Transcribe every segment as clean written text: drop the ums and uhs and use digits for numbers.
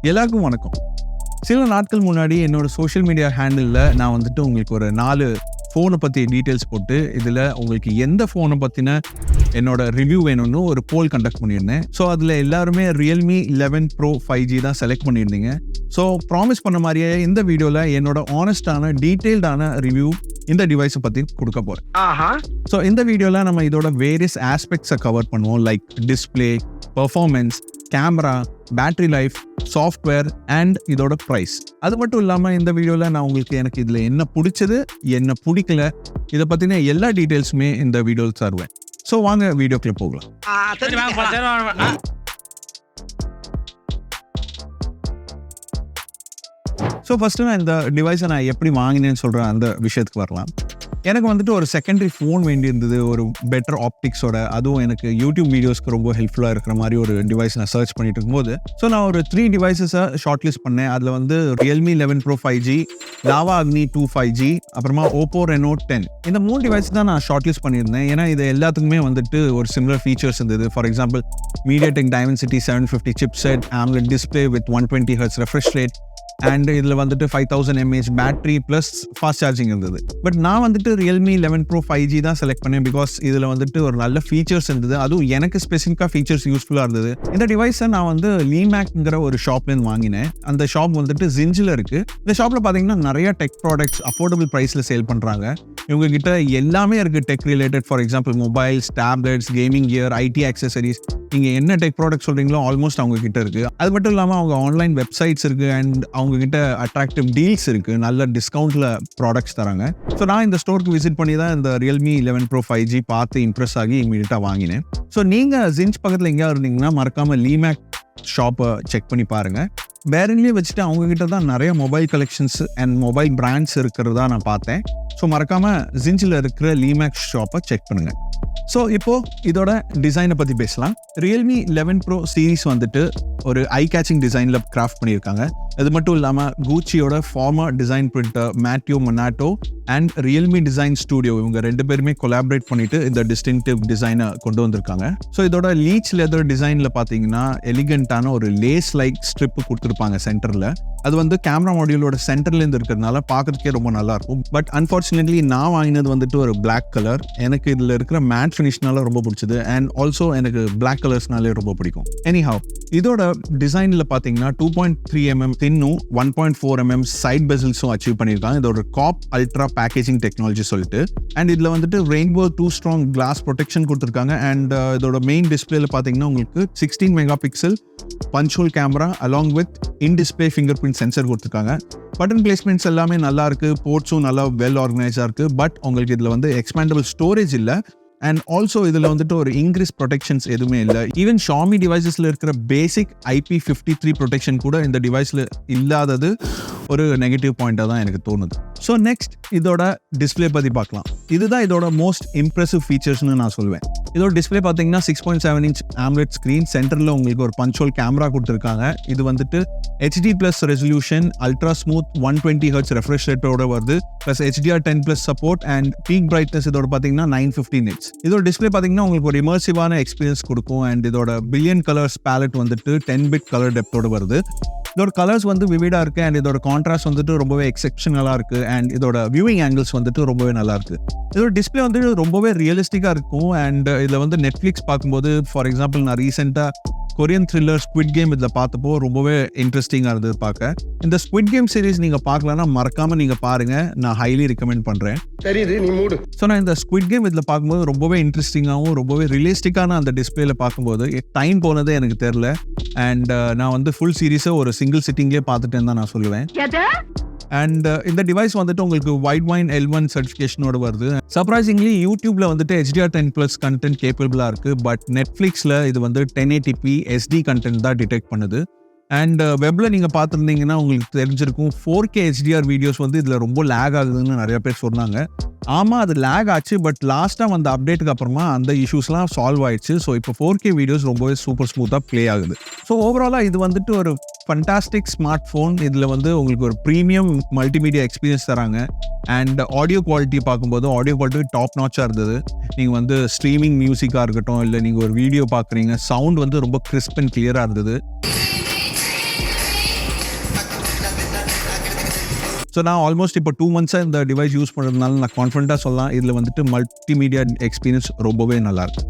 எல்லாருக்கும் வணக்கம். சில நாட்கள் முன்னாடி என்னோட சோஷியல் மீடியா ஹேண்டிலில் நான் வந்துட்டு உங்களுக்கு ஒரு 4 ஃபோனை பற்றி டீட்டெயில்ஸ் போட்டு இதில் உங்களுக்கு எந்த ஃபோனை பற்றின என்னோட ரிவ்யூ வேணும்னு ஒரு போல் கண்டக்ட் பண்ணியிருந்தேன். ஸோ அதில் எல்லாருமே Realme 11 Pro 5G தான் செலக்ட் பண்ணியிருந்தீங்க. ஸோ ப்ராமிஸ் பண்ண மாதிரியே இந்த வீடியோவில் என்னோட ஆனஸ்டான டீட்டெயில்டான ரிவ்யூ இந்த டிவைஸை பற்றி கொடுக்க போகிறேன். ஸோ இந்த வீடியோவில் நம்ம இதோட வேரியஸ் ஆஸ்பெக்ட்ஸை கவர் பண்ணுவோம், like display, performance, camera, battery life, software and இதோட ப்ரைஸ். அது மட்டும் இல்லாமல் இந்த வீடியோவில் நான் உங்களுக்கு எனக்கு இதில் என்ன பிடிச்சது, என்ன பிடிக்கல, இதை பற்றின எல்லா டீட்டெயில்ஸுமே இந்த வீடியோவில் தருவேன். ஸோ வாங்க வீடியோக்குள்ள போகலாம். ஸோ ஃபஸ்ட்டு நான் இந்த டிவைஸை நான் எப்படி வாங்கினேன்னு சொல்கிறேன், அந்த விஷயத்துக்கு வரலாம். எனக்கு வந்துட்டு ஒரு செகண்டரி ஃபோன் வேண்டியிருந்தது, ஒரு பெட்டர் ஆப்டிக்ஸோட, அதுவும் எனக்கு யூடியூப் வீடியோஸ்க்கு ரொம்ப ஹெல்ப்ஃபுல்லாக இருக்கிற மாதிரி ஒரு டிவைஸ் நான் சர்ச் பண்ணிட்டு இருக்கும்போது ஸோ நான் ஒரு 3 டிவைஸஸை ஷார்ட் லிஸ்ட் பண்ணேன். அதில் வந்து Realme 11 Pro 5G, Lava Agni 2 5G, அப்புறமா Oppo Reno 10. இந்த 3 டிவைஸ் தான் நான் ஷார்ட் லிஸ்ட் பண்ணியிருந்தேன். ஏன்னா இது எல்லாத்துக்குமே வந்துட்டு ஒரு சிமிலர் ஃபீச்சர்ஸ் இருந்தது. For example MediaTek Dimensity 750 chipset, AMOLED display with 120Hz refresh rate, and இதில் வந்துட்டு 5000 mAh battery plus fast charging இருந்தது. பட் நான் வந்துட்டு Realme 11 Pro 5G தான் செலக்ட் பண்ணேன். பிகாஸ் இதில் வந்துட்டு ஒரு நல்ல ஃபீச்சர்ஸ் இருந்தது, அதுவும் எனக்கு ஸ்பெசிஃபிக்காக ஃபீச்சர்ஸ் யூஸ்ஃபுல்லாக இருந்தது. இந்த டிவைஸை நான் வந்து லீமேக்ங்கிற ஒரு ஷாப்லேருந்து வாங்கினேன். அந்த ஷாப் வந்துட்டு ஜிஞ்சில் இருக்குது. இந்த ஷாப்பில் பார்த்தீங்கன்னா நிறைய டெக் ப்ராடக்ட்ஸ் அஃபோர்டபுள் ப்ரைஸில் சேல் பண்ணுறாங்க. இவங்ககிட்ட எல்லாமே இருக்குது tech related. For example mobiles, tablets, gaming gear, IT accessories, நீங்கள் என்ன டெக் ப்ராடக்ட் சொல்கிறீங்களோ ஆல்மோஸ்ட் அவங்க கிட்ட இருக்குது. அது மட்டும் இல்லாமல் அவங்க ஆன்லைன் வெப்சைட்ஸ் இருக்குது அண்ட் அவங்க கிட்ட அட்ராக்டிவ் டீல்ஸ் இருக்குது, நல்ல டிஸ்கவுண்ட்டில் ப்ராடக்ட்ஸ் தராங்க. ஸோ நான் இந்த ஸ்டோருக்கு விசிட் பண்ணி தான் இந்த Realme 11 Pro 5G பார்த்து இம்ப்ரெஸ் ஆகி இமீடியட்டாக வாங்கினேன். ஸோ நீங்கள் ஜின்ச் பக்கத்தில் எங்கேயா இருந்தீங்கன்னா மறக்காமல் லீமேக் ஷாப்பை செக் பண்ணி பாருங்கள். பேரன்லேயே வச்சுட்டு அவங்ககிட்ட தான் நிறைய mobile collections and mobile brands இருக்கிறதா நான் பார்த்தேன். ஸோ மறக்காமல் ஜின்ச்சில் இருக்கிற லீமேக் ஷாப்பை செக் பண்ணுங்கள். ஸோ இப்போது இதோட டிசைனை பற்றி பேசலாம். Realme 11 Pro சீரீஸ் வந்துட்டு ஒரு ஐ கேச்சிங் டிசைனில் கிராஃப்ட் பண்ணியிருக்காங்க. இது மட்டும் இல்லாமல் கூச்சியோட former design printer Matteo Menotto and Realme design studio இவங்க 2 பேருமே கொலாபரேட் பண்ணிட்டு இந்த டிஸ்டிங்டிவ் டிசைனை கொண்டு வந்திருக்காங்க. ஸோ இதோட லீச் லெதர் டிசைனில் பார்த்தீங்கன்னா எலிகண்டான ஒரு லேஸ் லைக் ஸ்ட்ரிப்பு கொடுத்துருப்பாங்க சென்டரில். அது வந்து கேமரா மாடியூலோட சென்டர்லேருந்து இருக்கிறதுனால பார்க்கறதுக்கே ரொம்ப நல்லாயிருக்கும். பட் அன்ஃபார்ச்சுனேட்லி நான் வாங்கினது வந்துட்டு ஒரு பிளாக் கலர். எனக்கு இதில் இருக்கிற மேட் ஃபினிஷ்னால ரொம்ப பிடிச்சது அண்ட் ஆல்சோ எனக்கு பிளாக் கலர்ஸ்னாலே ரொம்ப பிடிக்கும். எனிஹவ் இதோட டிசைனில் பார்த்தீங்கன்னா 2.3 mm தின்னும் 1.4 mm சைட் பெசல்ஸும் அச்சீவ் பண்ணியிருக்காங்க. இதோட காப் அல்ட்ரா பேக்கேஜிங் டெக்னாலஜி சொல்லிட்டு அண்ட் இதில் வந்துட்டு ரெயின்போ 2 ஸ்ட்ராங் கிளாஸ் ப்ரொடெக்ஷன் கொடுத்துருக்காங்க. அண்ட் இதோட மெயின் டிஸ்பிளேல பார்த்தீங்கன்னா உங்களுக்கு 16 megapixel punch hole camera along with in display finger print sensor கொடுத்துருக்காங்க. பட்டன் பிளேஸ்மெண்ட்ஸ் எல்லாமே நல்லா இருக்கு, போர்ட்ஸும் நல்லா வெல் ஆர்கனைஸாக இருக்கு. பட் உங்களுக்கு இதில் வந்து எக்ஸ்பேண்டபிள் ஸ்டோரேஜ் இல்லை அண்ட் ஆல்சோ இதில் வந்துட்டு ஒரு இன்க்ரீஸ் ப்ரொடெக்ஷன்ஸ் எதுவுமே இல்லை. ஈவன் Xiaomi டிவைசஸில் இருக்கிற பேசிக் IP53 ப்ரொடெக்ஷன் கூட இந்த டிவைஸில் இல்லாதது ஒரு நெகட்டிவ் பாயிண்டாக தான் எனக்கு தோணுது. ஸோ நெக்ஸ்ட் இதோட டிஸ்பிளே பற்றி பார்க்கலாம். இதுதான் இதோட மோஸ்ட் இம்ப்ரெசிவ் ஃபீச்சர்ஸ்னு நான் சொல்வேன். இதோட டிஸ்பிளே பார்த்தீங்கன்னா 6.7 inch AMOLED ஸ்க்ரீன், சென்டரில் உங்களுக்கு ஒரு பஞ்ச் ஹோல் கேமரா கொடுத்துருக்காங்க. இது வந்துட்டு HD+ resolution, ultra smooth 120Hz refresh ரேட்டோட வருது, plus HDR10+ support and peak brightness இதோட பார்த்தீங்கன்னா 950 nits. இதோட டிஸ்பிளே பார்த்தீங்கன்னா உங்களுக்கு ஒரு இமர்சிவான எக்ஸ்பீரியன்ஸ் கொடுக்கும் அண்ட் இதோட பில்லியன் கலர்ஸ் பேலட் வந்துட்டு 10-bit கலர் டெப்த்தோட வருது. இதோட கலர்ஸ் வந்து விவிடாக இருக்குது அண்ட் இதோட கான்ட்ராஸ்ட் வந்துட்டு ரொம்பவே எக்ஸெப்ஷனலாக இருக்குது அண்ட் இதோட வியூவிங் ஆங்கிள்ஸ் வந்துட்டு ரொம்பவே நல்லா இருக்குது. இதோட டிஸ்பிளே வந்து ரொம்பவே ரியலிஸ்டிக்காக இருக்கும் அண்ட் இதில் வந்து நெட்ஃப்ளிக்ஸ் பார்க்கும்போது ஃபார் எக்ஸாம்பிள் நான் ரீசெண்டாக கொரியன் த்ரில்லர் ஸ்குவிட் கேம் இதில் பார்த்தப்போ ரொம்பவே இன்ட்ரெஸ்டிங்காக இருந்தது பார்க்க. இந்த ஸ்குவிட் கேம் சீரிஸ் நீங்கள் பார்க்கலன்னா மறக்காமல் நீங்கள் பாருங்கள், நான் ஹைலி ரெக்கமெண்ட் பண்ணுறேன். தெரியுது நீ மூடு. ஸோ நான் இந்த ஸ்குவிட் கேம் இதில் பார்க்கும்போது ரொம்பவே இன்ட்ரெஸ்டிங்காகவும் ரொம்பவே ரியலிஸ்டிக்கான அந்த டிஸ்பிளேல பார்க்கும்போது டைம் போனதே எனக்கு தெரில அண்ட் நான் வந்து ஃபுல் சீரிஸை ஒரு சிங்கிள் சிட்டிங்லேயே பார்த்துட்டேன்னு தான் நான் சொல்லுவேன். அண்ட் இந்த டிவைஸ் வந்துட்டு உங்களுக்கு வைட்வைன் L1 சர்டிஃபிகேஷனோட வருது. சர்ப்ரைசிங்லி யூடியூப்ல வந்துட்டு HDR10+ கண்டென்ட் கேப்பபிளாக இருக்குது. பட் நெட்ஃப்ளிக்ஸில் இது வந்து 1080p SD கண்டென்ட் தான் டிடெக்ட் பண்ணுது. அண்ட் வெப்பில் நீங்கள் பார்த்துருந்தீங்கன்னா உங்களுக்கு தெரிஞ்சிருக்கும் 4K HDR வீடியோஸ் வந்து இதில் ரொம்ப லேக் ஆகுதுன்னு நிறைய பேர் சொன்னாங்க. ஆமாம், அது லேக் ஆச்சு. பட் லாஸ்ட்டாக வந்த அப்டேட்டுக்கு அப்புறமா அந்த இஷ்யூஸ்லாம் சால்வ் ஆயிடுச்சு. ஸோ இப்போ 4K வீடியோஸ் ரொம்பவே சூப்பர் ஸ்மூத்தாக ப்ளே ஆகுது. ஸோ ஓவராலாக இது வந்துட்டு ஒரு ஃபண்டாஸ்டிக் ஸ்மார்ட் ஃபோன். இதில் வந்து உங்களுக்கு ஒரு ப்ரீமியம் மல்டிமீடியா எக்ஸ்பீரியன்ஸ் தராங்க. அண்ட் ஆடியோ குவாலிட்டி பார்க்கும்போது ஆடியோ குவாலிட்டி டாப் நாச்சாக இருந்தது. நீங்கள் வந்து ஸ்ட்ரீமிங் மியூசிக்காக இருக்கட்டும், இல்லை நீங்கள் ஒரு வீடியோ பார்க்குறீங்க, சவுண்ட் வந்து ரொம்ப கிறிஸ்ப் அண்ட் கிளியராக இருந்தது. ஸோ நான் ஆல்மோஸ்ட் இப்போ 2 மந்த்ஸாக இந்த டிவைஸ் யூஸ் பண்ணுறதுனால நான் கான்ஃபிடண்ட்டாக சொல்லலாம், இதில் வந்துட்டு மல்டிமீடியா எக்ஸ்பீரியன்ஸ் ரொம்பவே நல்லாயிருக்கு.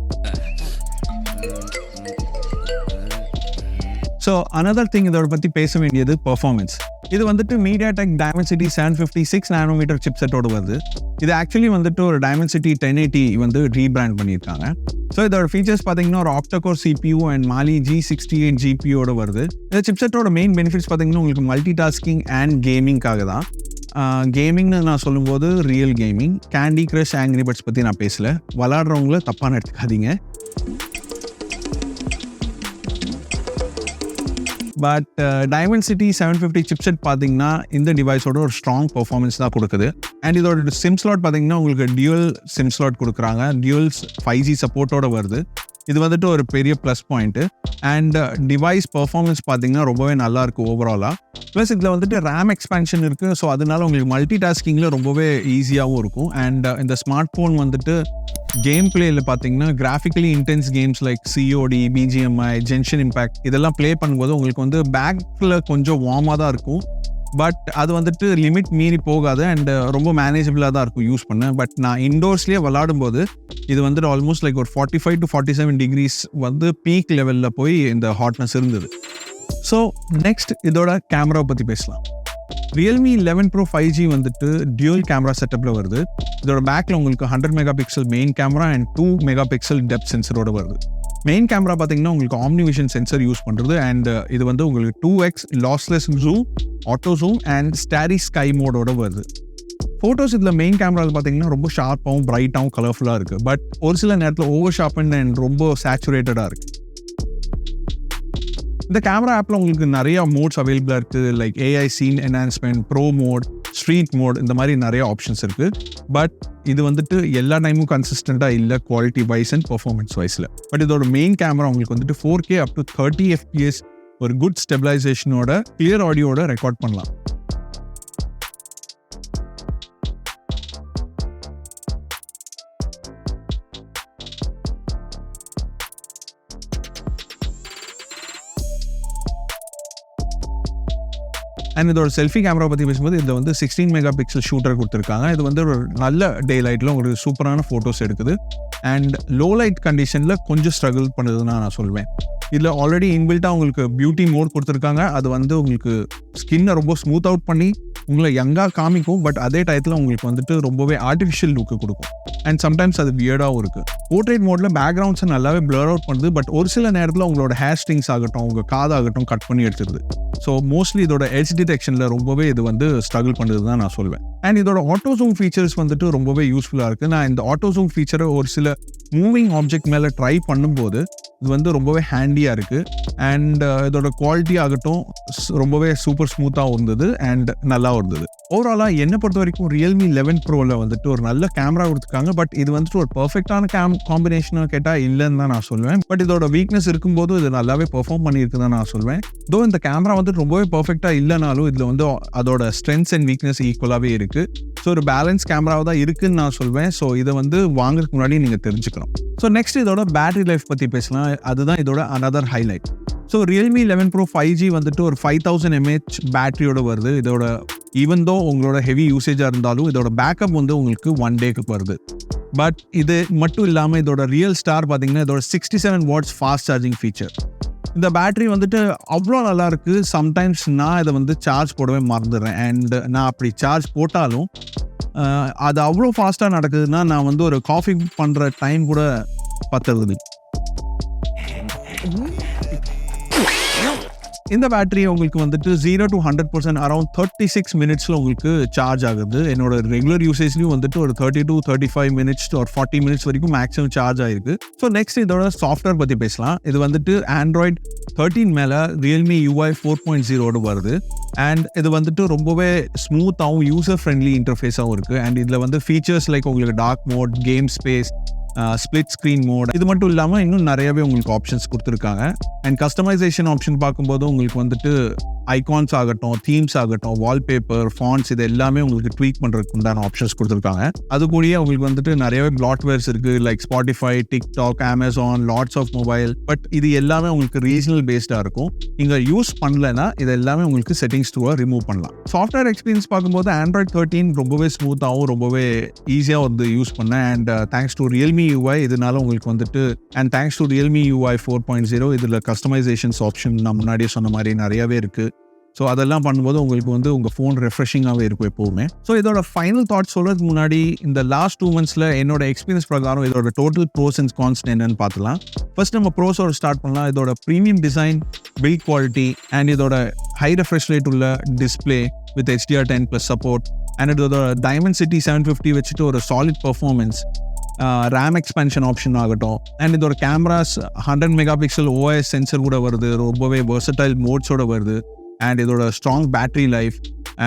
ஸோ அனதர் திங் இதோட பற்றி பேச வேண்டியது பர்ஃபார்மன்ஸ். இது வந்துட்டு MediaTek Dimensity 756 நானோமீட்டர் சிப்செட்டோடு வருது. இது ஆக்சுவலி வந்துட்டு ஒரு Dimensity 1080 வந்து ரீபிராண்ட் பண்ணியிருக்காங்க. ஸோ இதோட ஃபீச்சர்ஸ் பார்த்தீங்கன்னா ஒரு ஆக்டா-கோர் CPU அண்ட் Mali G68 GPUவோட வருது. இந்த சிப்செட்டோட மெயின் பெனிஃபிட்ஸ் பார்த்தீங்கன்னா உங்களுக்கு மல்டி டாஸ்கிங் அண்ட் கேமிங்காக தான். கேமிங்னு நான் சொல்லும்போது real gaming, candy crush, angry birds பற்றி நான் பேசல. விளாட்றவங்கள தப்பான எடுத்துக்காதீங்க. பட் Dimensity 750 சிப்செட் பார்த்தீங்கன்னா இந்த டிவைஸோட ஒரு ஸ்ட்ராங் பர்ஃபார்மன்ஸ் தான் கொடுக்குது. அண்ட் இதோட சிம் ஸ்லாட் பார்த்தீங்கன்னா உங்களுக்கு டியூவல் சிம் ஸ்லாட் கொடுக்குறாங்க. டியூவல்ஸ் 5G சப்போர்ட்டோட வருது. இது வந்துட்டு ஒரு பெரிய plus point. And device performance பார்த்தீங்கன்னா ரொம்பவே நல்லாயிருக்கு ஓவராலாக. ப்ளஸ் இதில் வந்துட்டு ரேம் எக்ஸ்பேன்ஷன் இருக்குது. ஸோ அதனால உங்களுக்கு மல்டி டாஸ்கிங்கில் ரொம்பவே ஈஸியாகவும் இருக்கும். அண்ட் இந்த ஸ்மார்ட் ஃபோன் வந்துட்டு கேம் பிளேயில் பார்த்தீங்கன்னா graphically intense games like COD, BGMI, gentian impact இதெல்லாம் ப்ளே பண்ணும்போது உங்களுக்கு வந்து பேக்கில் கொஞ்சம் வார்மாக தான் இருக்கும். பட் அது வந்துட்டு லிமிட் மீறி போகாது அண்ட் ரொம்ப மேனேஜபிளாக தான் இருக்கும் யூஸ் பண்ண. பட் நான் இண்டோர்ஸ்லேயே விளாடும்போது இது வந்துட்டு ஆல்மோஸ்ட் லைக் ஒரு 45 to 47 டிகிரிஸ் வந்து பீக் லெவலில் போய் இந்த ஹாட்னஸ் இருந்தது. ஸோ நெக்ஸ்ட் இதோட கேமராவை பற்றி பேசலாம். Realme 11 Pro 5G வந்துட்டு டியூல் கேமரா செட்டப்பில் வருது. இதோட பேக்கில் உங்களுக்கு 100 mega pixel main camera and 2 mega pixel depth சென்சரோட வருது. மெயின் கேமரா பார்த்தீங்கன்னா உங்களுக்கு ஆம்னிவிஷன் சென்சர் யூஸ் பண்ணுறது. அண்ட் இது வந்து உங்களுக்கு 2x lossless zoom, auto zoom and starry sky மோடோட வருது. ஃபோட்டோஸ் இதில் மெயின் கேமராவில் பார்த்தீங்கன்னா ரொம்ப ஷார்ப்பாகவும் பிரைட்டாகவும் கலர்ஃபுல்லாக இருக்குது. பட் ஒரு சில நேரத்தில் ஓவர் ஷார்பன் அண்ட் ரொம்ப சேச்சுரேட்டடாக இருக்குது. இந்த கேமரா ஆப்பில் உங்களுக்கு நிறையா மோட்ஸ் அவைலபிளாக இருக்குது. Like AI scene enhancement, pro mode, street mode, இந்த மாதிரி நிறைய ஆப்ஷன்ஸ் இருக்குது. பட் இது வந்துட்டு எல்லா டைமும் கன்சிஸ்டண்ட்டாக இல்லை குவாலிட்டி வைஸ் அண்ட் பர்ஃபார்மன்ஸ் வைஸில். பட் இதோட மெயின் கேமரா உங்களுக்கு வந்துட்டு 4K up to 30 FPS ஒரு குட் ஸ்டெபிலைசேஷனோட கிளியர் ஆடியோட ரெக்கார்ட் பண்ணலாம். அண்ட் இதோட செல்ஃபி கேமரா பற்றி பேசும்போது இதில் வந்து 16 மெகா பிக்சல் ஷூட்டர் கொடுத்துருக்காங்க. இது வந்து ஒரு நல்ல டே லைட்டில் உங்களுக்கு சூப்பரான ஃபோட்டோஸ் எடுக்குது. அண்ட் லோ லைட் கண்டிஷனில் கொஞ்சம் ஸ்ட்ரகிள் பண்ணுதுன்னு நான் சொல்வேன். இதில் ஆல்ரெடி இன்பில்ட்டாக உங்களுக்கு பியூட்டி மோட் கொடுத்துருக்காங்க. அது வந்து உங்களுக்கு ஸ்கின்னை ரொம்ப ஸ்மூத் அவுட் பண்ணி உங்களை யங்காக காமிக்கும். பட் அதே டயத்தில் உங்களுக்கு வந்துட்டு ரொம்பவே ஆர்டிஃபிஷியல் லுக்கு கொடுக்கும். அண்ட் சம்டைம்ஸ் அது வியர்டாகவும் இருக்குது. போர்ட்ரேட் மோடில் பேக்ரவுண்ட்ஸை நல்லாவே பிளர் அவுட் பண்ணுது. பட் ஒரு சில நேரத்தில் உங்களோட ஹேர் ஸ்ட்ரிங்ஸ் ஆகட்டும், உங்கள் காதாகட்டும் கட் பண்ணி எடுத்துருது. ஸோ மோஸ்ட்லி இதோட எட்ஜ் டிடெக்ஷனில் ரொம்பவே இது வந்து ஸ்ட்ரகிள் பண்ணுறது தான் நான் சொல்வேன். அண்ட் இதோட ஆட்டோ ஜூம் ஃபீச்சர்ஸ் வந்துட்டு ரொம்பவே யூஸ்ஃபுல்லாக இருக்குது. நான் இந்த ஆட்டோ ஜூம் ஃபீச்சரை ஒரு சில மூவிங் ஆப்ஜெக்ட் மேலே ட்ரை பண்ணும்போது இது வந்து ரொம்பவே ஹேண்டியாக இருக்குது. அண்ட் இதோட குவாலிட்டி ஆகட்டும் ரொம்பவே சூப்பர் ஸ்மூத்தாக இருந்தது அண்ட் நல்லா இருந்தது. ஓவராலாக என்னை பொறுத்த வரைக்கும் Realme 11 Proவில் வந்துட்டு ஒரு நல்ல கேமரா கொடுத்துருக்காங்க. பட் இது வந்துட்டு ஒரு பர்ஃபெக்டான காம்பினேஷனாக கேட்டால் இல்லைன்னு தான் நான் சொல்லுவேன். பட் இதோட வீக்னஸ் இருக்கும்போது இது நல்லாவே பெர்ஃபார்ம் பண்ணியிருக்குன்னு தான் நான் சொல்வேன். தோ இந்த கேமரா வந்துட்டு ரொம்பவே பர்ஃபெக்டாக இல்லைனாலும் இதில் வந்து அதோட ஸ்ட்ரென்த்ஸ் அண்ட் வீக்னஸ் ஈக்குவலாகவே இருக்குது. ஸோ ஒரு பேலன்ஸ் கேமராவாக தான் இருக்குன்னு நான் சொல்வேன். ஸோ இதை வந்து வாங்குறதுக்கு முன்னாடி நீங்கள் தெரிஞ்சுக்கணும். ஸோ நெக்ஸ்ட் இதோட பேட்டரி லைஃப் பற்றி பேசலாம். அதுதான் இதோட another highlight. So Realme 11 Pro 5G வந்துட்டு ஒரு 5000 mAh பேட்டரியோட வருது. இதோட ஈவன் தோ உங்களோட ஹெவி யூசேஜாக இருந்தாலும் இதோட பேக்கப் வந்து உங்களுக்கு 1 டேக்கு வருது. பட் இது மட்டும் இல்லாமல் இதோட ரியல் ஸ்டார் பார்த்தீங்கன்னா இதோட 67 watts ஃபாஸ்ட் சார்ஜிங் ஃபீச்சர். இந்த பேட்டரி வந்துட்டு அவ்வளோ நல்லாயிருக்கு. சம்டைம்ஸ் நான் இதை வந்து சார்ஜ் போடவே மறந்துடுறேன். அண்ட் நான் அப்படி சார்ஜ் போட்டாலும் அது அவ்வளோ ஃபாஸ்ட்டாக நடக்குதுன்னா நான் வந்து ஒரு காஃபி பண்ணுற டைம் கூட பத்துறது. இந்த பேட்டரி உங்களுக்கு வந்துட்டு 0 to 100% அரௌண்ட் 36 மினிட்ஸில் உங்களுக்கு சார்ஜ் ஆகுது. என்னோட ரெகுலர் யூசேஜ்லையும் வந்துட்டு ஒரு 30 to 35 மினிட்ஸ் ஒரு 40 மினிட்ஸ் வரைக்கும் மேக்ஸிமம் சார்ஜ் ஆயிருக்கு. ஸோ நெக்ஸ்ட் இதோட சாஃப்ட்வேர் பற்றி பேசலாம். இது வந்துட்டு Android 13 மேலே Realme UI 4.0 வருது. அண்ட் இது வந்துட்டு ரொம்பவே ஸ்மூத்தாகவும் யூசர் ஃப்ரெண்ட்லி இன்டர்ஃபேஸாகவும் இருக்குது. அண்ட் இதில் வந்து ஃபீச்சர்ஸ் லைக் உங்களுக்கு dark mode, game space, split screen mode, இது மட்டும் இல்லாமல் இன்னும் நிறையவே உங்களுக்கு ஆப்ஷன்ஸ் கொடுத்துருக்காங்க. அண்ட் கஸ்டமைசேஷன் ஆப்ஷன் பார்க்கும்போது உங்களுக்கு வந்துட்டு ஐகான்ஸ் ஆகட்டும், தீம்ஸ் ஆகட்டும், வால்பேப்பர், ஃபாண்ட்ஸ், இது எல்லாமே உங்களுக்கு ட்வீட் பண்ணுறதுக்கு உண்டான ஆப்ஷன்ஸ் கொடுத்துருக்காங்க. அது கூடயே உங்களுக்கு வந்துட்டு நிறையவே பிளாட்வேர்ஸ் இருக்குது like Spotify, TikTok, Amazon, lots of mobile. But இது எல்லாமே உங்களுக்கு ரீஜனல் பேஸ்டாக இருக்கும். நீங்கள் யூஸ் பண்ணலைன்னா இது எல்லாமே உங்களுக்கு செட்டிங்ஸ் டூவை ரிமூவ் பண்ணலாம். சாஃப்ட்வேர் எக்ஸ்பீரியன்ஸ் பார்க்கும்போது Android 13 ரொம்பவே ஸ்மூத்தாகவும் ரொம்பவே ஈஸியாக வந்து யூஸ் பண்ணேன். And thanks to Realme UI இதனால உங்களுக்கு வந்துட்டு and thanks to Realme UI 4.0 இதில் கஸ்டமைசேஷன்ஸ் ஆப்ஷன் நான் முன்னாடியே சொன்ன மாதிரி நிறையவே இருக்குது. ஸோ அதெல்லாம் பண்ணும்போது உங்களுக்கு வந்து உங்கள் ஃபோன் ரெஃப்ரெஷிங்காகவே இருக்கும் எப்போவுமே. ஸோ இதோட ஃபைனல் தாட் சொல்கிறதுக்கு முன்னாடி இந்த லாஸ்ட் 2 monthஸில் என்னோட எக்ஸ்பீரியன்ஸ் பிரகாரம் இதோட டோட்டல் ப்ரோஸ் அண்ட் கான்ஸ் என்னன்னு பார்த்துலாம். ஃபர்ஸ்ட் நம்ம ப்ரோஸோட ஸ்டார்ட் பண்ணலாம். இதோட premium design, build quality and இதோட ஹை ரெஃப்ரெஷ் ரேட் உள்ள display with HDR10+ support and இதோட Dimensity 750 வச்சுட்டு ஒரு solid performance, RAM expansion option ஆகட்டும், அண்ட் இதோட கேமராஸ் 100 மெகாபிக்சல் OIS சென்சர் கூட வருது, ரொம்பவே வெர்சடைல் மோட்ஸோட வருது. அண்ட் இதோட ஸ்ட்ராங் பேட்டரி லைஃப்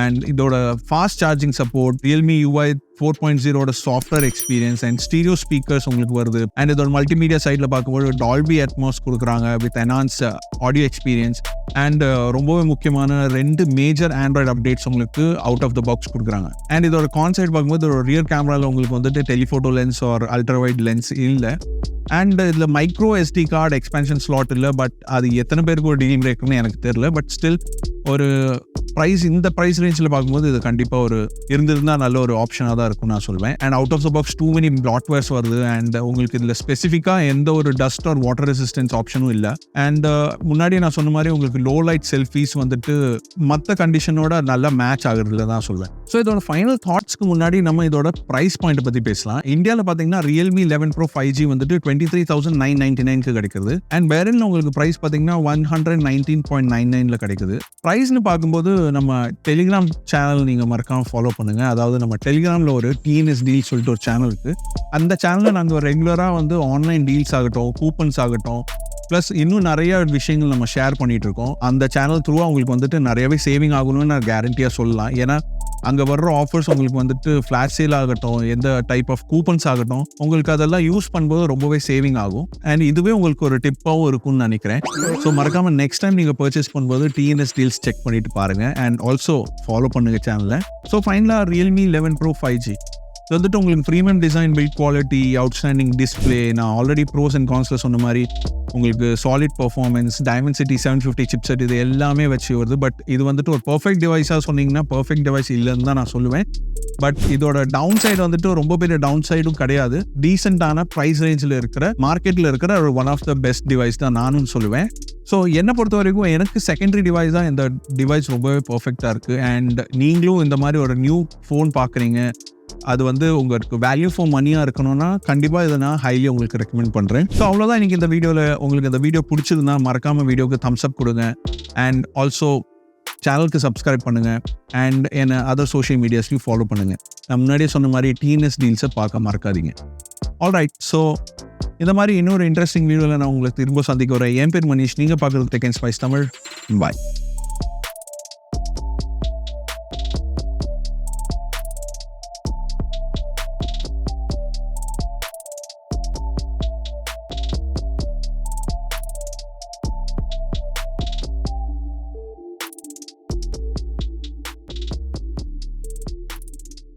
அண்ட் இதோட fast charging support, Realme UI 4.0 software experience and stereo speakers உங்களுக்கு வருது. அண்ட் இதோட மல்டிமீடியா சைடில் பார்க்கும்போது Dolby Atmos கொடுக்குறாங்க with enhance audio experience. And ரொம்பவே முக்கியமான 2 மேஜர் ஆண்ட்ராய்டு அப்டேட்ஸ் உங்களுக்கு அவுட் ஆஃப் த பாக்ஸ் கொடுக்குறாங்க. அண்ட் இதோட கான்சைட் பார்க்கும்போது இதோட ரியர் கேமராவில் உங்களுக்கு வந்துட்டு telephoto lens or ultra wide lens இல்லை. அண்ட் இதில் micro SD card expansion slot இல்லை. பட் அது எத்தனை பேருக்கு ஒரு டீல் பிரேக்குன்னு எனக்கு தெரியல. பட் ஸ்டில் ஒரு ப்ரைஸ், இந்த ப்ரைஸ் ரேஞ்சில் பார்க்கும்போது இது கண்டிப்பாக ஒரு இருந்திருந்தால் நல்ல ஒரு ஆப்ஷனாக தான் இருக்கும்னு நான் சொல்வேன். And out of the box too many bloatwares வருது. அண்ட் உங்களுக்கு இதில் ஸ்பெசிஃபிக்காக எந்த ஒரு டஸ்ட் ஆர் வாட்டர் ரெசிஸ்டன்ஸ் ஆப்ஷனும் இல்லை. அண்ட் முன்னாடி நான் சொன்ன மாதிரி உங்களுக்கு லோ லைட் செல்ஃபீஸ் வந்துட்டு மற்ற கண்டிஷனோட நல்லா மேட்ச் ஆகுறதுல தான் சொல்வேன். ஸோ இதோட ஃபைனல் தாட்ஸ்க்கு முன்னாடி நம்ம இதோட ப்ரைஸ் பாயிண்ட் பற்றி பேசலாம். இந்தியாவில் பார்த்தீங்கன்னா Realme 11 Pro 5G வந்துட்டு 23,999 கிடைக்குது. அண்ட் பேரன்ல உங்களுக்கு ப்ரைஸ் பார்த்தீங்கன்னா 119.99 கிடைக்குது. ப்ரைஸ்னு பார்க்கும்போது நம்ம டெலிகிராம் சேனல் நீங்கள் மறக்காமல் ஃபாலோ பண்ணுங்க. அதாவது நம்ம டெலிகிராமில் ஒரு TNS டீல் சொல்லிட்டு ஒரு சேனல் இருக்குது. அந்த சேனலில் நாங்கள் ரெகுலராக வந்து ஆன்லைன் டீல்ஸ் ஆகட்டும், கூப்பன்ஸ் ஆகட்டும், ப்ளஸ் இன்னும் நிறைய விஷயங்கள் நம்ம ஷேர் பண்ணிட்டு இருக்கோம். அந்த சேனல் த்ரூவாக உங்களுக்கு வந்துட்டு நிறையவே சேவிங் ஆகணும்னு நான் கேரண்டியாக சொல்லலாம். ஏன்னா அங்கே வர்ற ஆஃபர்ஸ் உங்களுக்கு வந்துட்டு ஃப்ளாஷ் சேல் ஆகட்டும், எந்த டைப் ஆஃப் கூப்பன்ஸ் ஆகட்டும், உங்களுக்கு அதெல்லாம் யூஸ் பண்ணும்போது ரொம்பவே சேவிங் ஆகும். அண்ட் இதுவே உங்களுக்கு ஒரு டிப்பாகவும் இருக்கும்னு நினைக்கிறேன். ஸோ மறக்காமல் நெக்ஸ்ட் டைம் நீங்கள் பர்ச்சேஸ் பண்ணும்போது TNS டீல்ஸ் செக் பண்ணிட்டு பாருங்கள். அண்ட் ஆல்சோ ஃபாலோ பண்ணுங்கள் சேனலில். ஸோ ஃபைனலாக Realme 11 Pro 5G இது வந்துட்டு உங்களுக்கு premium design, build quality, outstanding display, நான் ஆல்ரெடி ப்ரோஸ் அண்ட் கான்ஸில் சொன்ன மாதிரி உங்களுக்கு சாலிட் பர்ஃபார்மன்ஸ், Dimensity 750 சிப்செட், இது எல்லாமே வச்சு வருது. பட் இது வந்துட்டு ஒரு பர்ஃபெக்ட் டிவைஸாக சொன்னீங்கன்னா பர்ஃபெக்ட் டிவைஸ் இல்லைன்னு தான் நான் சொல்லுவேன். பட் இதோட டவுன் சைடு வந்துட்டு ரொம்ப பெரிய டவுன் சைடும் கிடையாது. டீசெண்டான ப்ரைஸ் ரேஞ்சில் இருக்கிற மார்க்கெட்டில் இருக்கிற ஒரு one of the best device தான் நானும் சொல்லுவேன். ஸோ என்னை பொறுத்த வரைக்கும் எனக்கு செகண்டரி டிவைஸ் தான் இந்த டிவைஸ் ரொம்பவே பர்ஃபெக்டாக இருக்குது. அண்ட் நீங்களும் இந்த மாதிரி ஒரு நியூ ஃபோன் பார்க்குறீங்க, அது வந்து உங்களுக்கு வேல்யூ ஃபார் மணியாக இருக்கணும்னா கண்டிப்பாக இதை நான் ஹைலி உங்களுக்கு ரெக்கமெண்ட் பண்ணுறேன். ஸோ அவ்வளோதான் இன்றைக்கி இந்த வீடியோவில். உங்களுக்கு இந்த வீடியோ பிடிச்சிருந்தா மறக்காமல் வீடியோக்கு தம்ஸ் அப் கொடுங்க. அண்ட் ஆல்சோ சேனலுக்கு சப்ஸ்கிரைப் பண்ணுங்கள். அண்ட் என்னை அதர் சோஷியல் மீடியாஸ்லையும் ஃபாலோ பண்ணுங்கள். நான் முன்னாடியே சொன்ன மாதிரி TNS டீல்ஸை பார்க்க மறக்காதீங்க. ஆல்ரைட், ஸோ இந்த மாதிரி இன்னொரு இன்ட்ரெஸ்டிங் வீடியோவில் நான் உங்களுக்கு திரும்ப சந்திக்க வரேன். என் பேர் மனிஷ், நீங்கள் பார்க்குறது Technspice தமிழ். பாய்.